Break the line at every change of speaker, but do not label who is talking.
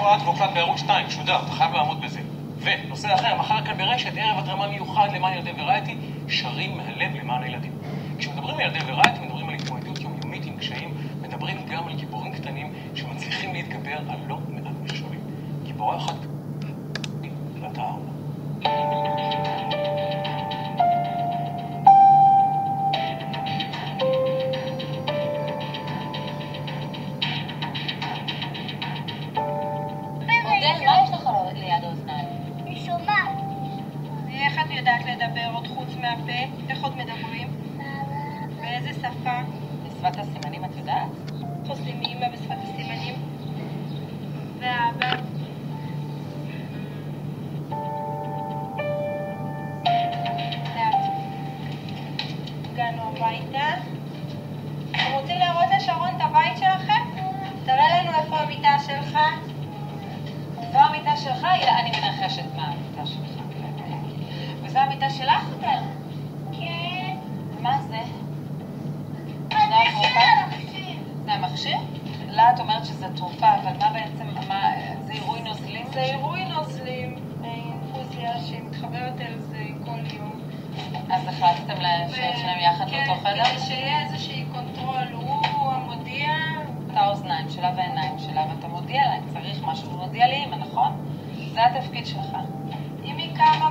תועד והוקלט בערוץ 2, שודר, אתה חייב לעמוד בזה. ונושא אחר, מחר כאן ברשת, ערב התרמה מיוחד למען ילדי ורייטי, שרים מהלב למען הילדים. כשמדברים על ילדי ורייטי, מדברים על התמודדות יומיומית עם קשיים, מדברים גם על גיבורים קטנים שמצליחים להתגבר על לא מעט מכשולים. גיבורה אחת, ואתה אהרונה.
מה יש לך ליד האוזניים?
אני שומעת.
איך את יודעת לדבר עוד חוץ מהפה? איך עוד מדברים? באיזה שפה?
בשפת הסימנים את יודעת?
איך עושים אימא בשפת הסימנים? ואבא? הגענו הביתה. אתם רוצים להראות לשרון את הבית שלכם? תראה לנו איפה המיטה שלך.
זו המיטה שלך? אני מנחשת מה המיטה שלך. וזו המיטה שלך?
כן.
מה זה?
זה המכשיר.
זה המכשיר? לה את אומרת שזה תרופה, אבל מה בעצם, זה עירוי נוזלים?
זה עירוי נוזלים, אינפוזיה שמתחברת אל זה כל יום.
אז החלטתם לשניהם יחד באותו חדר?
כדי שיהיה איזושהי קונטרול, הוא המודיע.
את האוזניים שלה והעיניים שלה, ואתה מודיע להם, צריך משהו, הוא מודיע לאמא, נכון? זה התפקיד שלך.
אם היא קמה